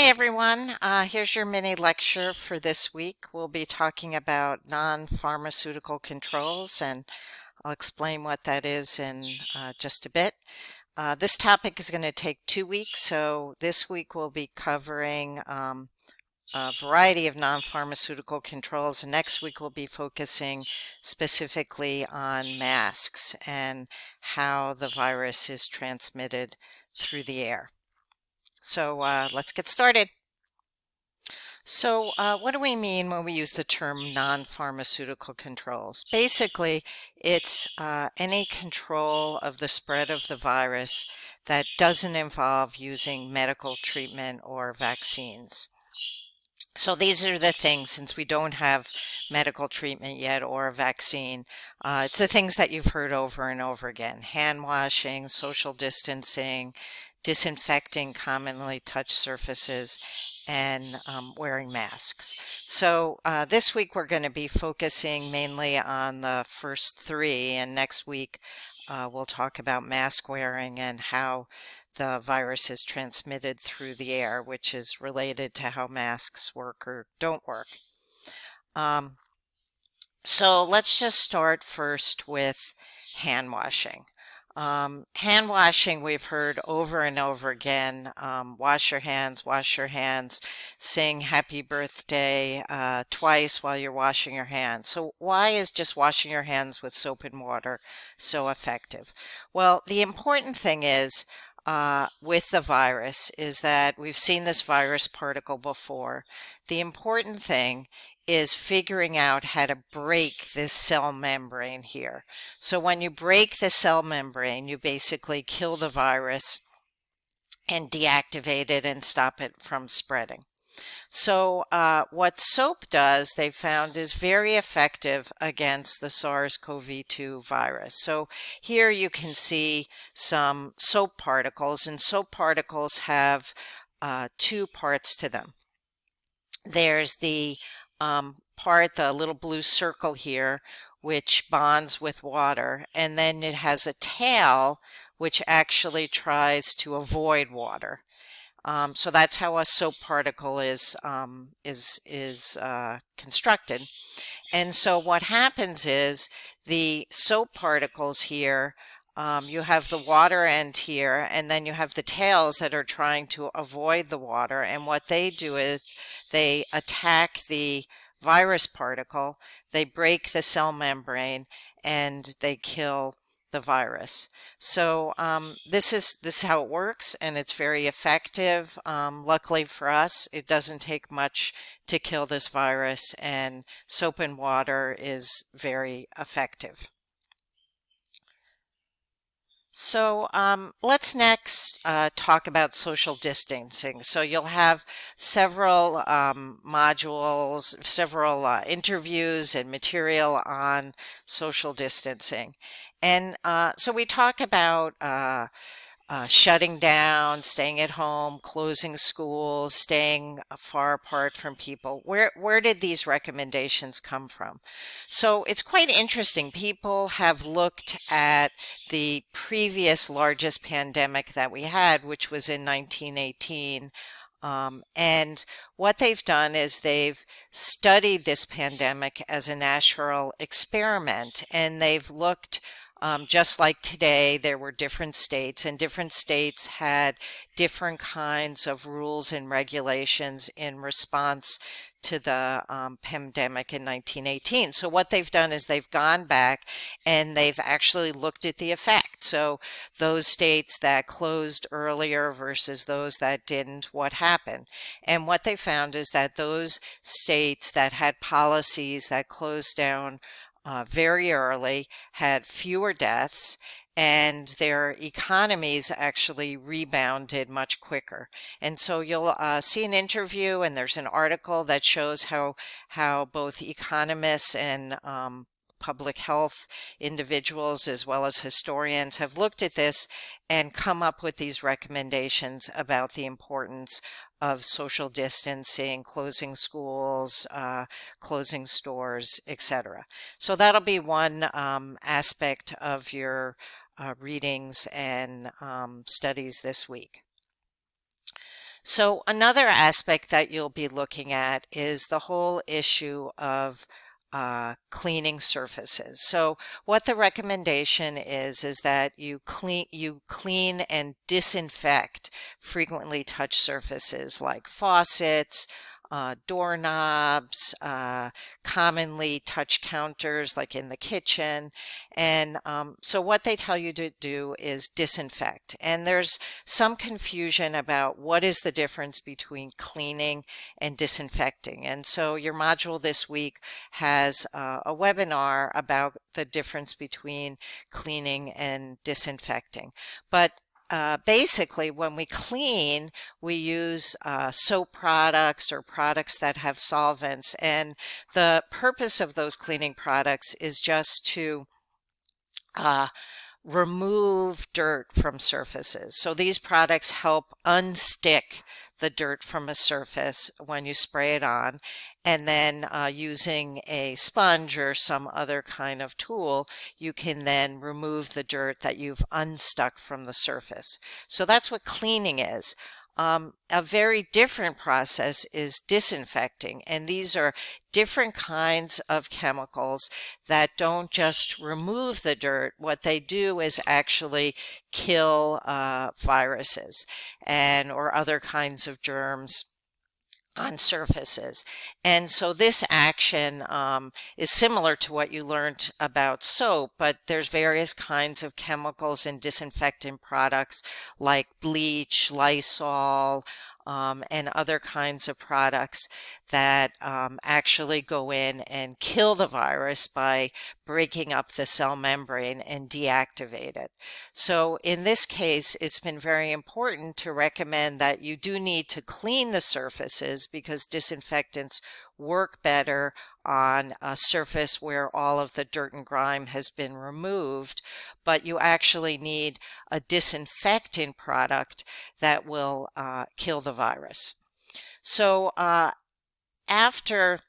Hi everyone. Here's your mini lecture for this week. We'll be talking about non-pharmaceutical controls, and I'll explain what that is in just a bit. This topic is going to take 2 weeks, so this week we'll be covering a variety of non-pharmaceutical controls, and next week we'll be focusing specifically on masks and how the virus is transmitted through the air. So let's get started. So, what do we mean when we use the term non-pharmaceutical controls? Basically, it's any control of the spread of the virus that doesn't involve using medical treatment or vaccines. So these are the things, since we don't have medical treatment yet or a vaccine, it's the things that you've heard over and over again: hand washing, social distancing, disinfecting commonly touched surfaces, and wearing masks. So this week we're going to be focusing mainly on the first three, and next week we'll talk about mask wearing and how the virus is transmitted through the air, which is related to how masks work or don't work. Um, so let's just start first with hand washing. Hand washing, we've heard over and over again. Wash your hands, sing happy birthday twice while you're washing your hands. So why is just washing your hands with soap and water so effective? Well, the important thing is with the virus is that we've seen this virus particle before. The important thing is figuring out how to break this cell membrane here. So when you break the cell membrane, you basically kill the virus and deactivate it and stop it from spreading. So what soap does, they found, is very effective against the SARS-CoV-2 virus. So here you can see some soap particles, and soap particles have two parts to them. There's the the little blue circle here, which bonds with water, and then it has a tail which actually tries to avoid water. So that's how a soap particle is constructed. And so what happens is the soap particles here, you have the water end here, and then you have the tails that are trying to avoid the water. And what they do is they attack the virus particle, they break the cell membrane, and they kill the virus. So this is how it works, and it's very effective. Luckily for us, it doesn't take much to kill this virus, and soap and water is very effective. So let's next talk about social distancing. So you'll have several modules, several interviews and material on social distancing. And so we talk about shutting down, staying at home, closing schools, staying far apart from people. Where did these recommendations come from? So it's quite interesting. People have looked at the previous largest pandemic that we had, which was in 1918. And what they've done is they've studied this pandemic as a natural experiment, and they've looked just like today, there were different states, and different states had different kinds of rules and regulations in response to the pandemic in 1918. So what they've done is they've gone back and they've actually looked at the effect. So those states that closed earlier versus those that didn't, what happened? And what they found is that those states that had policies that closed down very early, had fewer deaths, and their economies actually rebounded much quicker. And so you'll see an interview, and there's an article that shows how both economists and public health individuals as well as historians have looked at this and come up with these recommendations about the importance of social distancing, closing schools, closing stores, etc. So that'll be one aspect of your readings and studies this week. So another aspect that you'll be looking at is the whole issue of cleaning surfaces. So what the recommendation is that you clean and disinfect frequently touched surfaces like faucets, doorknobs, commonly touched counters like in the kitchen. And so what they tell you to do is disinfect. And there's some confusion about what is the difference between cleaning and disinfecting. And so your module this week has a webinar about the difference between cleaning and disinfecting. But basically, when we clean, we use soap products or products that have solvents. And the purpose of those cleaning products is just to uh, remove dirt from surfaces. So these products help unstick the dirt from a surface when you spray it on, and then using a sponge or some other kind of tool, you can then remove the dirt that you've unstuck from the surface. So that's what cleaning is. A very different process is disinfecting, and these are different kinds of chemicals that don't just remove the dirt. What they do is actually kill viruses and or other kinds of germs on surfaces. And so this action is similar to what you learned about soap, but there's various kinds of chemicals and disinfectant products like bleach, Lysol, and other kinds of products that actually go in and kill the virus by breaking up the cell membrane and deactivate it. So in this case, it's been very important to recommend that you do need to clean the surfaces because disinfectants work better on a surface where all of the dirt and grime has been removed, but you actually need a disinfecting product that will kill the virus. So after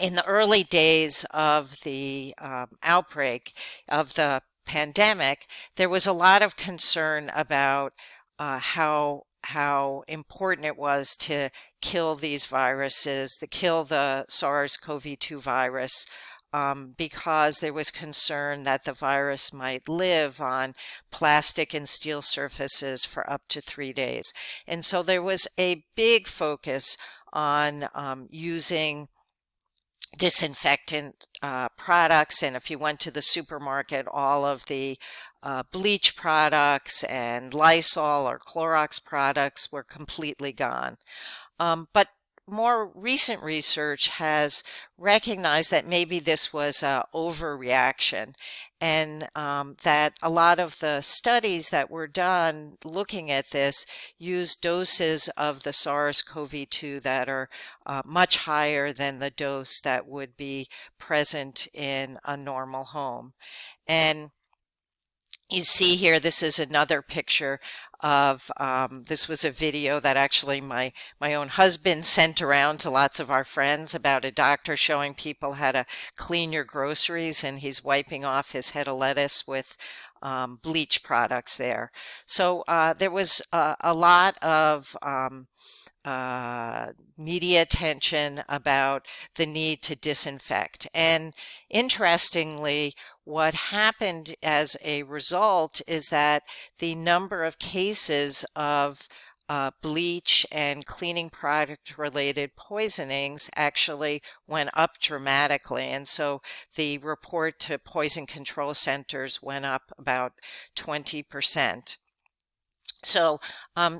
in the early days of the outbreak of the pandemic, there was a lot of concern about how important it was to kill these viruses, to kill the SARS-CoV-2 virus, because there was concern that the virus might live on plastic and steel surfaces for up to 3 days. And so there was a big focus on using disinfectant products, and if you went to the supermarket, all of the bleach products and Lysol or Clorox products were completely gone. But more recent research has recognized that maybe this was an overreaction, and that a lot of the studies that were done looking at this use doses of the SARS-CoV-2 that are much higher than the dose that would be present in a normal home. And you see here, this is another picture of, this was a video that actually my own husband sent around to lots of our friends about a doctor showing people how to clean your groceries, and he's wiping off his head of lettuce with bleach products there. So there was a lot of media attention about the need to disinfect. And interestingly, what happened as a result is that the number of cases of bleach and cleaning product related poisonings actually went up dramatically. And so the report to poison control centers went up about 20%. So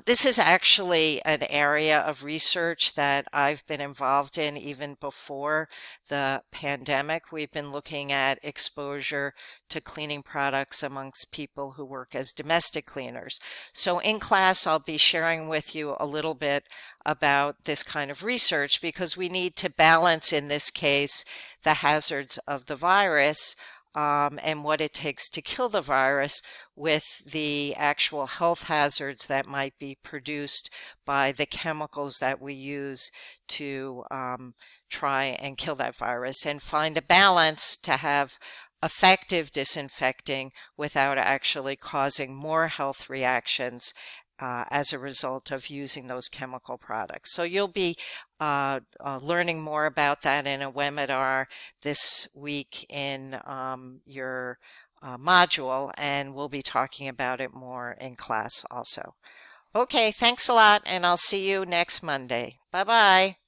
this is actually an area of research that I've been involved in even before the pandemic. We've been looking at exposure to cleaning products amongst people who work as domestic cleaners. So in class, I'll be sharing with you a little bit about this kind of research because we need to balance, in this case, the hazards of the virus and what it takes to kill the virus with the actual health hazards that might be produced by the chemicals that we use to try and kill that virus, and find a balance to have effective disinfecting without actually causing more health reactions as a result of using those chemical products. So you'll be learning more about that in a webinar this week in your module, and we'll be talking about it more in class also. Okay, thanks a lot, and I'll see you next Monday. Bye-bye.